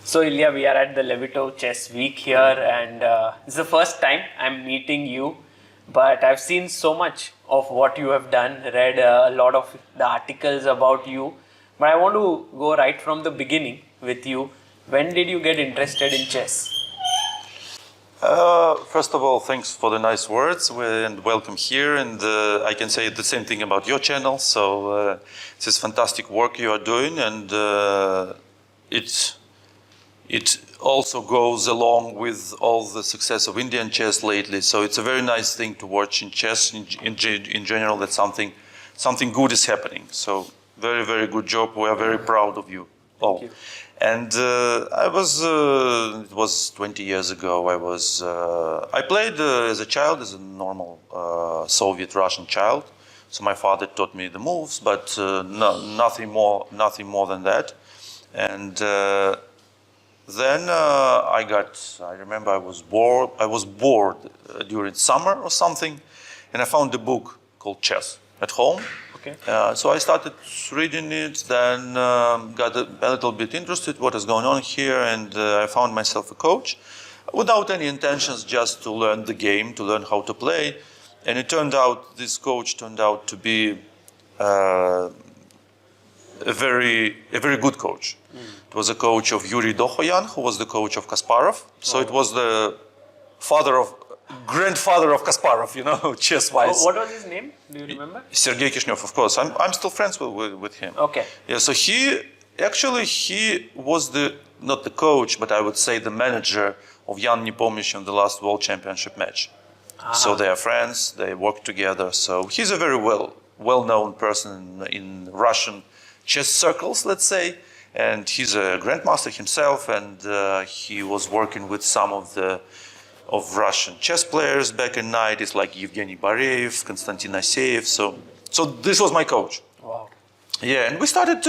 So Ilya, we are at the Levitov Chess Week here, and it's the first time I'm meeting you. But I've seen so much of what you have done, read a lot of the articles about you. But I want to go right from the beginning with you. When did you get interested in chess? First of all, thanks for the nice words and welcome here. And I can say the same thing about your channel. So this is fantastic work you are doing, and it also goes along with all the success of Indian chess lately. So it's a very nice thing to watch in chess in general, that something good is happening. So very, very good job. We are very proud of you all. Thank you. And it was 20 years ago. I played as a child, as a normal Soviet Russian child. So my father taught me the moves, but nothing more than that. And then I remember I was bored during summer or something, and I found a book called Chess at home. Okay. So I started reading it, then got a little bit interested what is going on here, and I found myself a coach without any intentions, just to learn the game, to learn how to play. And this coach turned out to be a very good coach. It was a coach of Yuri Dohoyan, who was the coach of Kasparov. So it was the grandfather of Kasparov, chess-wise. What was his name? Do you remember? Sergei Kishnev, of course. I'm still friends with him. Okay. Yeah. So he was not the coach, but I would say the manager of Jan Nepomniachtchi in the last World Championship match. So they are friends. They work together. So he's a very well-known person in Russian chess circles, let's say. And he's a grandmaster himself, and he was working with some of Russian chess players back in the 90s, like Evgeny Bareev, Konstantin Aseev. So this was my coach. Wow. Yeah, and we started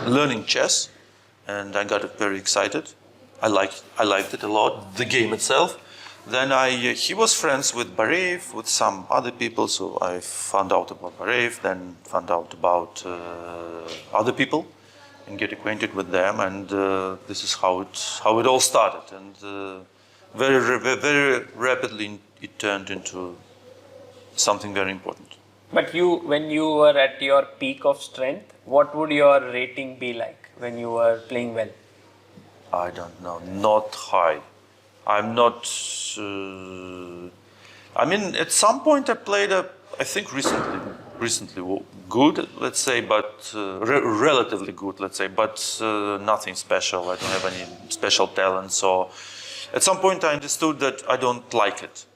learning chess, and I got very excited. I liked it a lot, the game itself. Then he was friends with Bareev, with some other people, so I found out about Bareev, then found out about other people, and get acquainted with them, and this is how it all started. And very rapidly it turned into something very important. But when you were at your peak of strength, what would your rating be like when you were playing well? I don't know, not high. I'm not. At some point I played I think recently good, let's say, but relatively good, let's say, but nothing special. I don't have any special talents. So at some point I understood that I don't like it.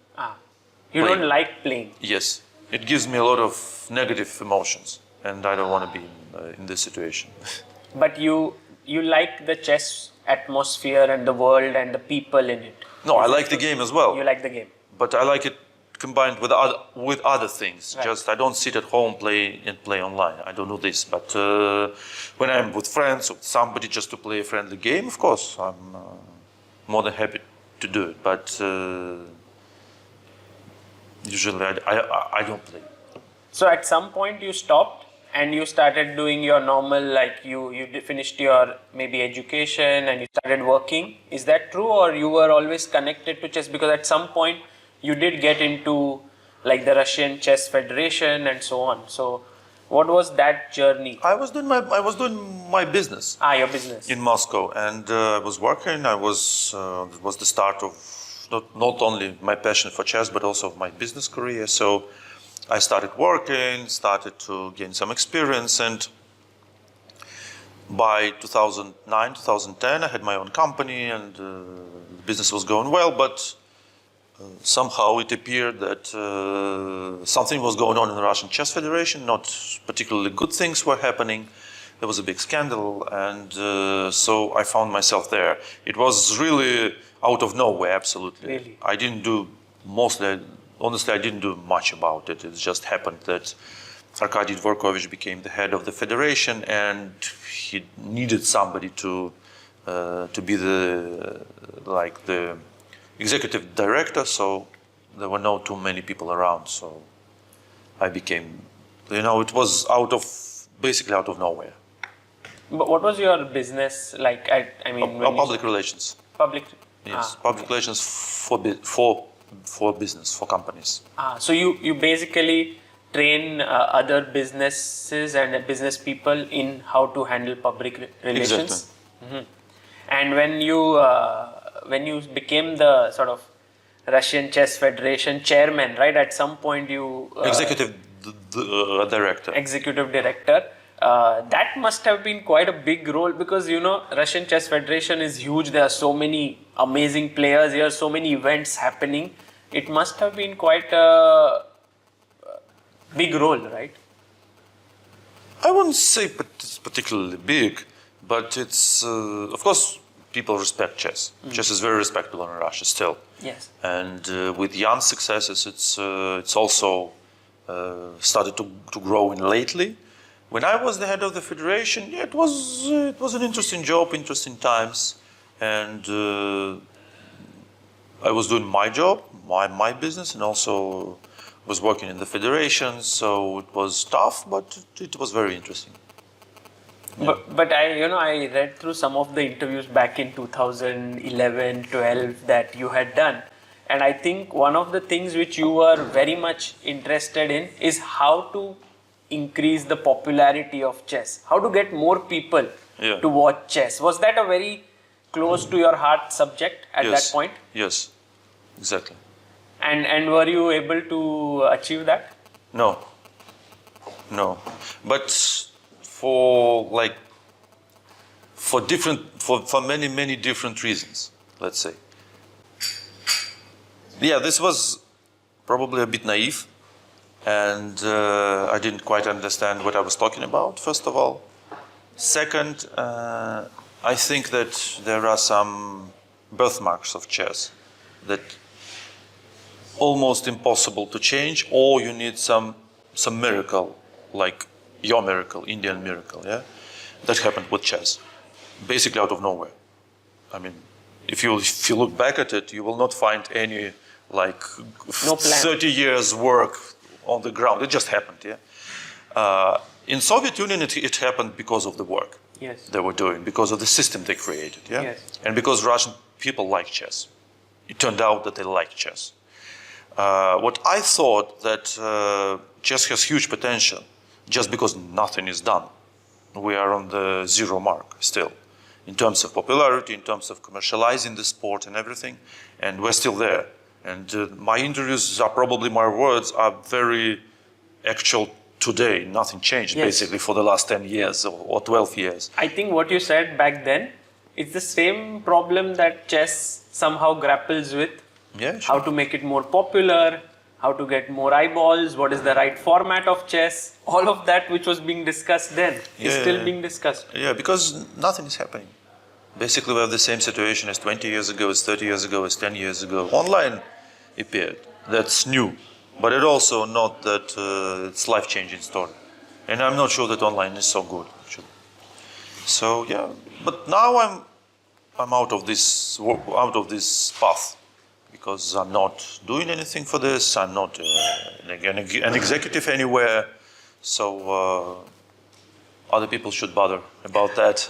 You don't like playing? Yes, it gives me a lot of negative emotions, and I don't want to be in this situation. But you like the chess atmosphere and the world and the people in it? No, I like the game as well. You like the game? But I like it combined with other things. Right. Just I don't sit at home play online. I don't do this. But when I'm with friends or with somebody just to play a friendly game, of course, I'm more than happy to do it. But usually I don't play. So at some point you stopped and you started doing your normal, like you finished your maybe education and you started working. Is that true, or you were always connected to chess? Because at some point you did get into like the Russian Chess Federation and so on. So what was that journey? I was doing my business. Your business. In Moscow, and I was working. It was the start of not only my passion for chess, but also my business career. So I started working, started to gain some experience, and by 2009, 2010, I had my own company, and the business was going well, but somehow it appeared that something was going on in the Russian Chess Federation, not particularly good things were happening. There was a big scandal, and so I found myself there. It was really out of nowhere, absolutely. Really? I didn't do honestly, I didn't do much about it. It just happened that Arkady Dvorkovich became the head of the federation, and he needed somebody to be the executive director. So there were not too many people around. So I became, it was basically out of nowhere. But what was your business like? I mean, when Public relations. public. Yes, Ah, public okay. relations for business, for companies. So you basically train other businesses and business people in how to handle public Exactly. relations. And when you became the sort of Russian Chess Federation chairman, right? At some point, you Executive director. executive director. That must have been quite a big role because Russian Chess Federation is huge. There are so many amazing players here, so many events happening. It must have been quite a big role, right? I wouldn't say it's particularly big, but it's of course people respect chess. Chess is very respectable in Russia still. Yes. And with young successes, it's also started to grow in lately. When I was the head of the federation, yeah, it was an interesting job, interesting times, and I was doing my job, my business, and also was working in the federation. So it was tough, but it was very interesting. But I read through some of the interviews back in 2011, 12 that you had done. And I think one of the things which you were very much interested in is how to increase the popularity of chess, how to get more people Yeah. to watch chess. Was that a very close to your heart subject at Yes. that point? Yes, exactly. And were you able to achieve that? No, no, but for for many different reasons, let's say. Yeah, this was probably a bit naive, and I didn't quite understand what I was talking about, first of all. Second, I think that there are some birthmarks of chess that almost impossible to change, or you need some miracle, like your miracle, Indian miracle, yeah, that happened with chess, basically out of nowhere. I mean, if you look back at it, you will not find any like No plan. 30 years work on the ground. It just happened, yeah. In Soviet Union, it happened because of the work Yes. they were doing, because of the system they created, yeah, Yes. and because Russian people like chess. It turned out that they like chess. What I thought that chess has huge potential, just because nothing is done. We are on the zero mark still, in terms of popularity, in terms of commercializing the sport and everything, and we're still there. And my interviews are probably my words are very actual today. Nothing changed Yes. basically for the last 10 years or 12 years. I think what you said back then, it's the same problem that chess somehow grapples with. Yeah, How sure. to make it more popular, how to get more eyeballs, what is the right format of chess, all of that which was being discussed then is Yeah. still being discussed. Yeah, because nothing is happening. Basically, we have the same situation as 20 years ago, as 30 years ago, as 10 years ago. Online appeared. That's new. But it also not that it's life-changing story. And I'm not sure that online is so good, actually. So, yeah. But now I'm out of this path. Because I'm not doing anything for this. I'm not an executive anywhere. So other people should bother about that.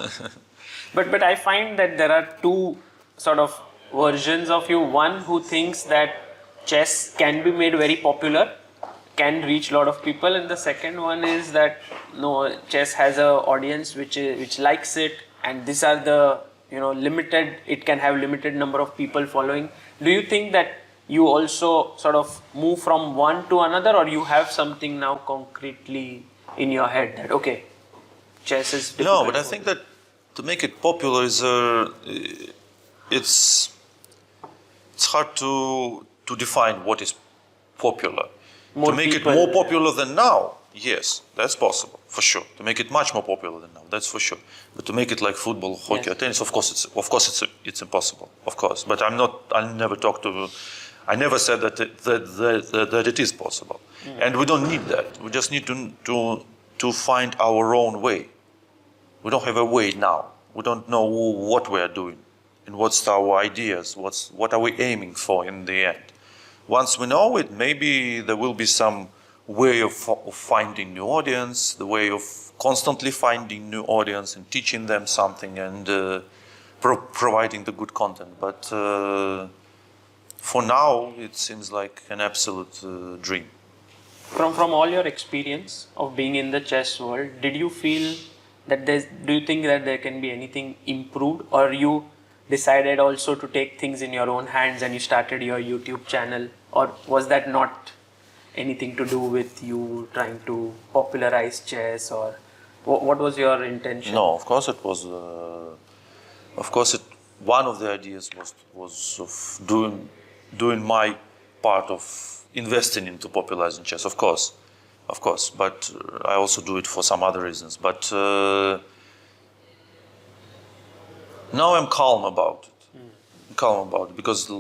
But I find that there are two sort of versions of you. One who thinks that chess can be made very popular, can reach a lot of people, and the second one is that no, chess has a audience which likes it, and these are the limited. It can have limited number of people following. Do you think that you also sort of move from one to another, or you have something now concretely in your head that okay, chess is difficult? No, but I think that to make it popular is it's hard to define what is popular. More to make people. it more popular than now, yes, that's possible for sure. To make it much more popular than now, that's for sure. But to make it like football, hockey, Yes. or tennis, of course it's impossible. Of course, but I never said that it is possible, and we don't need that. We just need to find our own way. We don't have a way now. We don't know what we are doing and what's our ideas, what are we aiming for in the end. Once we know it, maybe there will be some way of finding new audience, the way of constantly finding new audience and teaching them something and providing the good content. But for now, it seems like an absolute dream. From all your experience of being in the chess world, did you feel that do you think that there can be anything improved, or you decided also to take things in your own hands and you started your YouTube channel, or was that not anything to do with you trying to popularize chess, or what was your intention? No, of course it was. One of the ideas was of doing my part of investing into popularizing chess. Of course. But I also do it for some other reasons. But now I'm calm about it. Because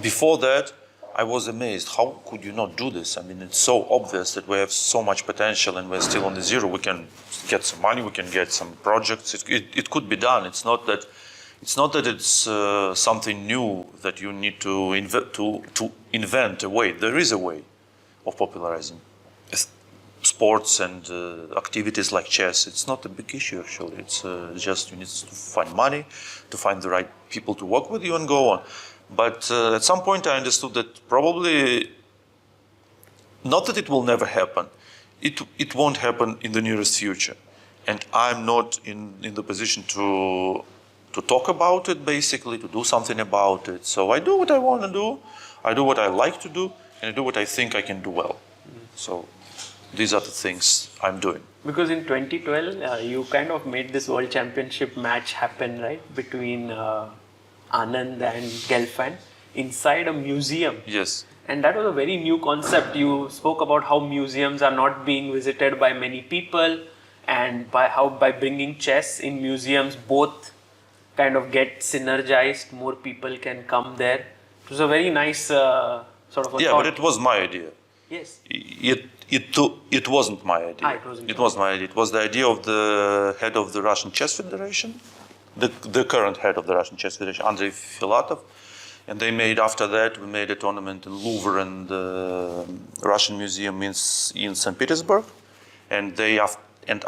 before that I was amazed. How could you not do this? I mean, it's so obvious that we have so much potential and we're still on the zero. We can get some money. We can get some projects. It could be done. It's not that it's something new that you need to invent a way. There is a way of popularizing sports and activities like chess. It's not a big issue actually. It's just you need to find money, to find the right people to work with you and go on. But at some point I understood that probably, not that it will never happen, it won't happen in the nearest future. And I'm not in the position to talk about it, basically, to do something about it. So I do what I want to do, I do what I like to do, and I do what I think I can do well. So these are the things I'm doing. Because in 2012, you kind of made this World Championship match happen, right? Between Anand and Gelfand inside a museum. Yes. And that was a very new concept. You spoke about how museums are not being visited by many people, and by bringing chess in museums, both kind of get synergized, more people can come there. It was a very nice sort of a thought. But it was my idea. Yes. It wasn't my idea. It was my idea. It was the idea of the head of the Russian Chess Federation, the current head of the Russian Chess Federation, Andrei Filatov. And they made, after that, we made a tournament in Louvre and the Russian Museum in St. Petersburg. And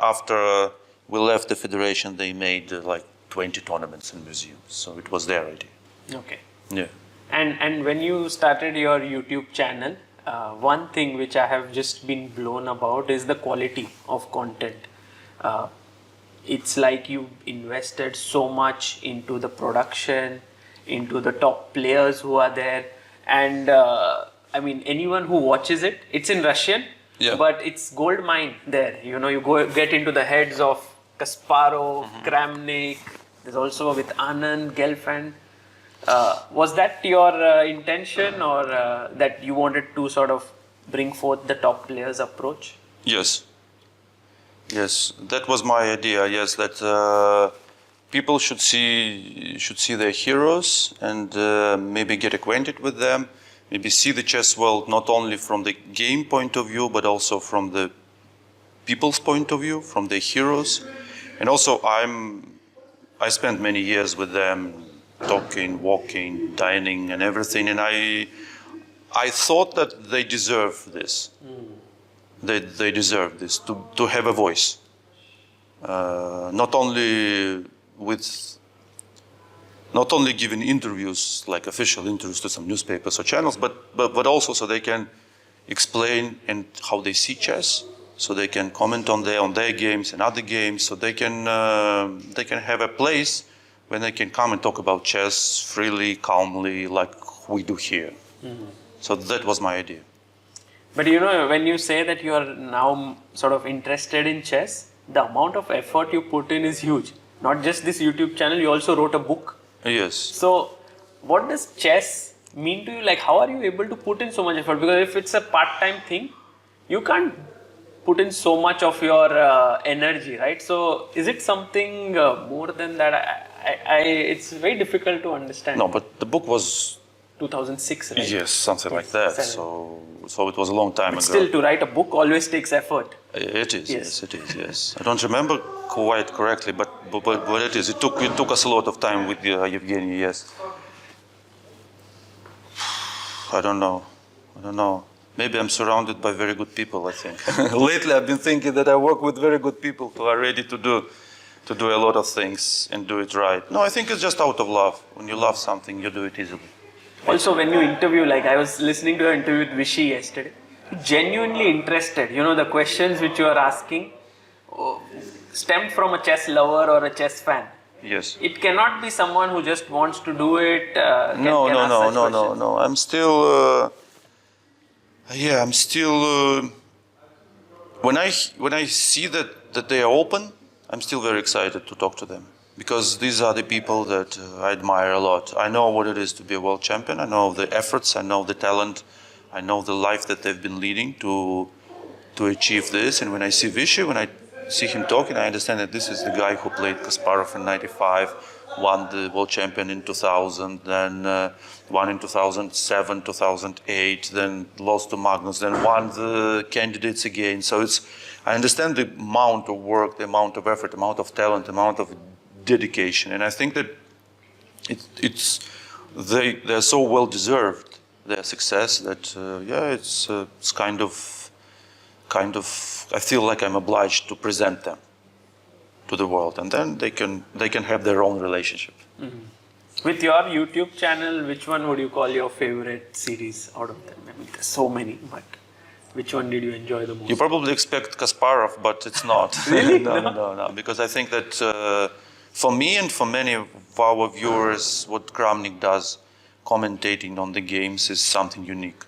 after we left the federation, they made like 20 tournaments in museums. So it was their idea. Okay. Yeah. And when you started your YouTube channel, one thing which I have just been blown about is the quality of content. It's like you invested so much into the production, into the top players who are there, and I mean, anyone who watches it, it's in Russian, but it's gold mine there. You know, you get into the heads of Kasparov, Kramnik. There's also with Anand, Gelfand. Was that your intention, or that you wanted to sort of bring forth the top players approach? Yes, that was my idea. Yes, that people should see their heroes and maybe get acquainted with them. Maybe see the chess world not only from the game point of view, but also from the people's point of view, from their heroes. And also, I spent many years with them, talking, walking, dining, and everything. And I thought that they deserve this. They deserve this, to have a voice. Not only giving interviews, like official interviews to some newspapers or channels, but also so they can explain and how they see chess, so they can comment on their games and other games, so they can have a place when they can come and talk about chess freely, calmly, like we do here. So that was my idea. But you know, when you say that you are now sort of interested in chess, the amount of effort you put in is huge. Not just this YouTube channel, you also wrote a book. Yes. So, what does chess mean to you? Like, how are you able to put in so much effort? Because if it's a part-time thing, you can't put in so much of your energy, right? So, is it something more than that? It's very difficult to understand. No, but the book was 2006, right? Yes, something like that. So it was a long time ago. Still, to write a book always takes effort. It is. Yes, it is. Yes, I don't remember quite correctly, but it is. It took us a lot of time with Evgeny. Yes. I don't know. Maybe I'm surrounded by very good people, I think. Lately, I've been thinking that I work with very good people who are ready to do a lot of things and do it right. No, I think it's just out of love. When you love something, you do it easily. Also, when you interview, like I was listening to an interview with Vishy yesterday, genuinely interested. You know, the questions which you are asking stemmed from a chess lover or a chess fan. Yes. It cannot be someone who just wants to do it. No. I'm still. I'm still. When I see that they are open, I'm still very excited to talk to them, because these are the people that I admire a lot. I know what it is to be a world champion. I know the efforts. I know the talent. I know the life that they've been leading to achieve this. And when I see Vishy, when I see him talking, I understand that this is the guy who played Kasparov in '95, won the world champion in 2000, then won in 2007, 2008, then lost to Magnus, then won the candidates again. So I understand the amount of work, the amount of effort, the amount of talent, the amount of dedication, and I think that they're so well deserved their success that it's kind of I feel like I'm obliged to present them to the world, and then they can have their own relationship. Mm-hmm. With your YouTube channel, which one would you call your favorite series out of them? I mean, there's so many, but which one did you enjoy the most? You probably expect Kasparov, but it's not. Really? No. Because I think that for me and for many of our viewers, what Kramnik does, commentating on the games, is something unique.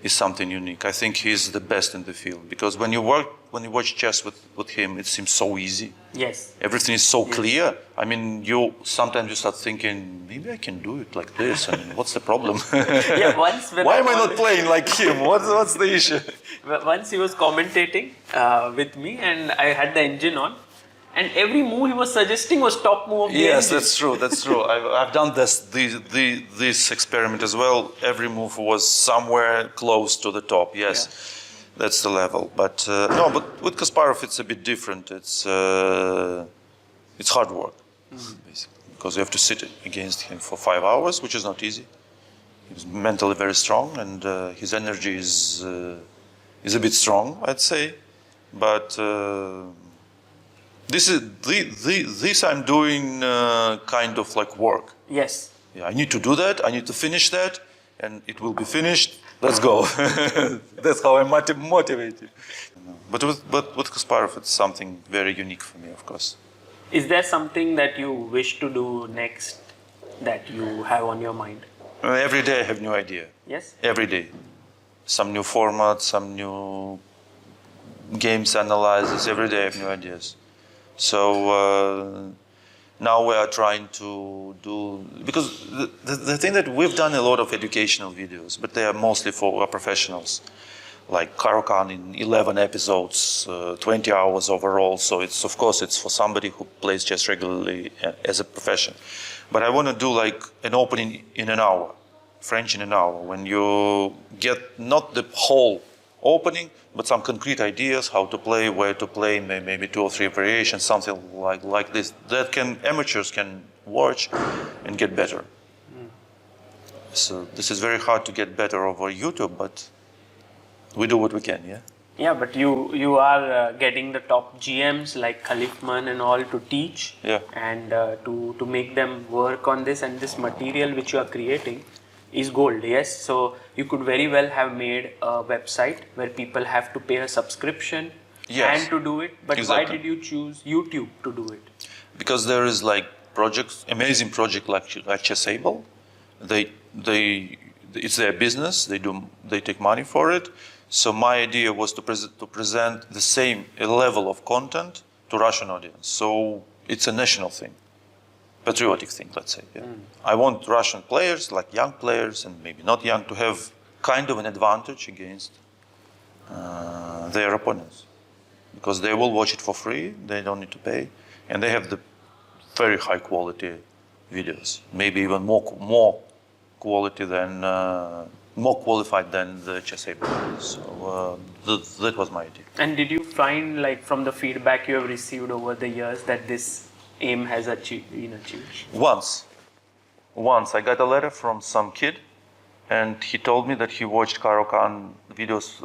I think he's the best in the field, because when you watch chess with him, it seems so easy. Yes. Everything is so clear. I mean, sometimes you start thinking, maybe I can do it like this. I mean, what's the problem? Yeah, Why am I not playing like him? What's the issue? Once he was commentating with me, and I had the engine on, and every move he was suggesting was top move of the engine. Yes, that's true. I've done this experiment as well. Every move was somewhere close to the top. Yes, that's the level. But but with Kasparov it's a bit different. It's hard work, basically, because you have to sit against him for 5 hours, which is not easy. He's mentally very strong, and his energy is a bit strong, I'd say. But this I'm doing kind of like work. Yes. Yeah, I need to do that. I need to finish that, and it will be finished. Let's go. That's how I'm motivated. But with Kasparov, it's something very unique for me, of course. Is there something that you wish to do next that you have on your mind? Every day I have new idea. Yes. Every day, some new format, some new games analysis. Every day I have new ideas. So now we are trying to do, because the thing that we've done a lot of educational videos, but they are mostly for professionals, like Karakan in 11 episodes, 20 hours overall. So it's for somebody who plays chess regularly as a profession. But I want to do like an opening in an hour, French in an hour, when you get not the whole opening, but some concrete ideas, how to play, where to play, maybe 2 or 3 variations, something like this, that amateurs can watch and get better. So this is very hard to get better over YouTube, but we do what we can, yeah? Yeah, but you are getting the top GMs like Khalifman and all to teach, and to make them work on this, and this material which you are creating is gold, yes. So you could very well have made a website where people have to pay a subscription and to do it. But why did you choose YouTube to do it? Because there is like amazing project like Chessable. It's their business. They take money for it. So my idea was to present the same level of content to Russian audience. So it's a national thing. Patriotic thing, let's say. Yeah. I want Russian players, like young players and maybe not young, to have kind of an advantage against their opponents, because they will watch it for free, they don't need to pay, and they have the very high quality videos, maybe even more quality than more qualified than the Chessable. So that was my idea. And did you find, like, from the feedback you have received over the years, that this aim has been achieved? Once I got a letter from some kid and he told me that he watched Karo-Khan videos,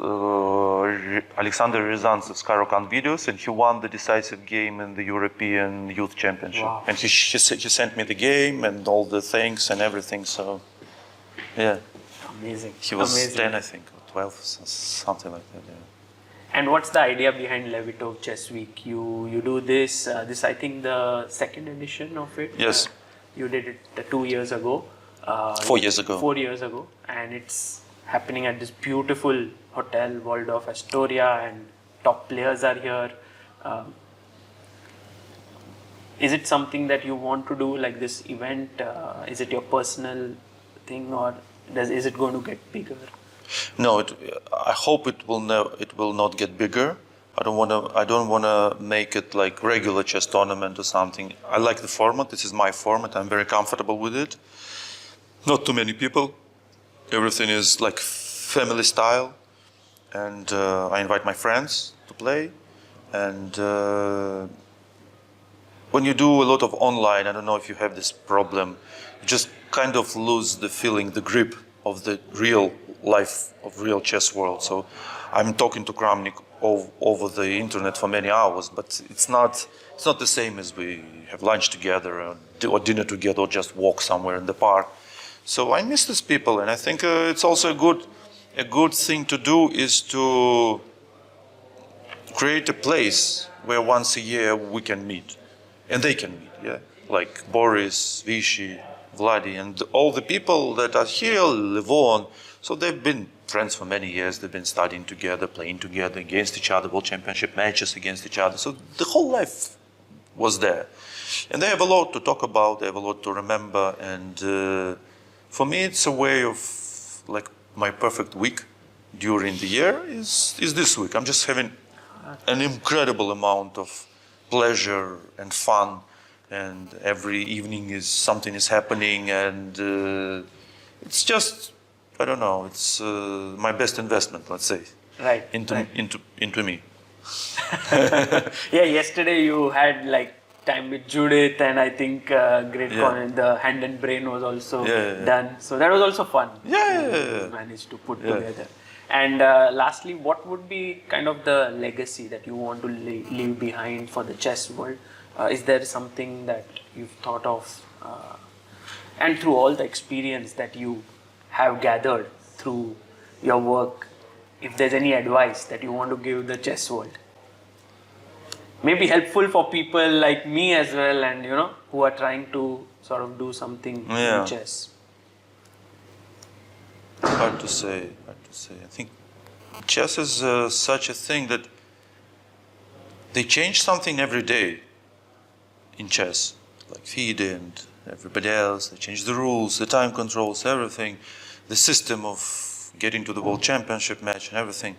Alexander Ryazantsev's Karo-Khan videos, and he won the decisive game in the European Youth Championship. Wow. And he sent me the game and all the things and everything. So, yeah. Amazing. He was Amazing. 10, I think, or 12, something like that. Yeah. And what's the idea behind Levitov Chess Week? You do this, I think the second edition of it. Yes. You did it 2 years ago. 4 years ago. 4 years ago. And it's happening at this beautiful hotel, Waldorf Astoria, and top players are here. Is it something that you want to do, like this event? Is it your personal thing, or is it going to get bigger? No, I hope it will not get bigger. I don't want to make it like regular chess tournament or something. I like the format. This is my format. I'm very comfortable with it. Not too many people. Everything is like family style, and I invite my friends to play. And when you do a lot of online, I don't know if you have this problem, you just kind of lose the feeling, the grip of the real life of real chess world. So I'm talking to Kramnik over the internet for many hours, but it's not the same as we have lunch together or dinner together or just walk somewhere in the park. So I miss these people, and I think it's also a good thing to do is to create a place where once a year we can meet, and they can meet, yeah, like Boris, Vichy, Vladi, and all the people that are here, Levon. So they've been friends for many years. They've been studying together, playing together against each other, world championship matches against each other. So the whole life was there, and they have a lot to talk about. They have a lot to remember, and for me, it's a way of like my perfect week during the year is this week. I'm just having an incredible amount of pleasure and fun, and every evening something is happening, and it's just, I don't know, it's my best investment, let's say, Right. into me. Yeah, yesterday you had like time with Judith, and I think the Hand and Brain was also done. So that was also fun. Yeah. Managed to put together. And lastly, what would be kind of the legacy that you want to leave behind for the chess world? Is there something that you've thought of, and through all the experience that you have gathered through your work, if there's any advice that you want to give the chess world? Maybe helpful for people like me as well, and who are trying to sort of do something in chess. Hard to say. I think chess is such a thing that they change something every day in chess, like FIDE and everybody else. They change the rules, the time controls, everything, the system of getting to the world championship match and everything.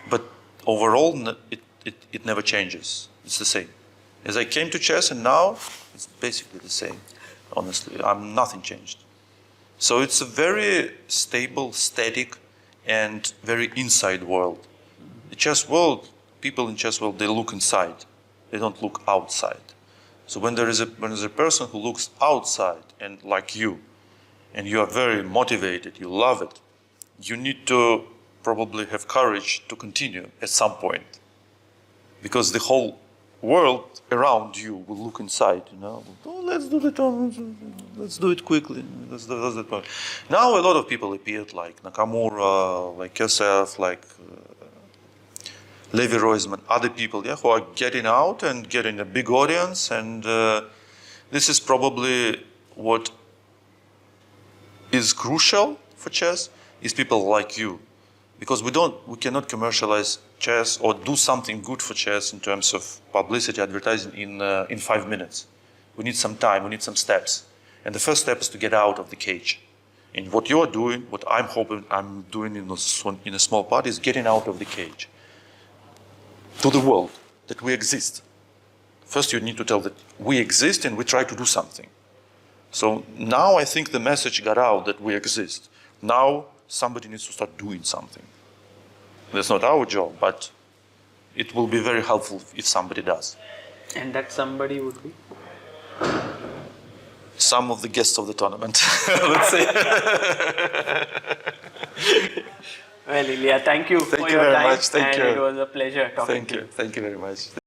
But overall, it never changes. It's the same. As I came to chess, and now it's basically the same. Honestly, nothing changed. So it's a very stable, static, and very inside world. The chess world, people in chess world, they look inside. They don't look outside. So when there's a person who looks outside, and like you, and you are very motivated, you love it, you need to probably have courage to continue at some point, because the whole world around you will look inside. Oh, let's do it quickly. Let's do it. Now a lot of people appeared, like Nakamura, like yourself, like Levi Roisman, other people, who are getting out and getting a big audience, and this is probably what is crucial for chess, is people like you. Because we cannot commercialize chess or do something good for chess in terms of publicity, advertising in 5 minutes. We need some time, we need some steps. And the first step is to get out of the cage. And what you're doing, what I'm hoping I'm doing in a small part, is getting out of the cage to the world, that we exist. First you need to tell that we exist and we try to do something. So now I think the message got out that we exist. Now somebody needs to start doing something. That's not our job, but it will be very helpful if somebody does. And that somebody would be? some of the guests of the tournament. Let's say. Well, Ilya, thank you for you your very time. much. Thank and you. it was a pleasure talking to you. Thank you very much.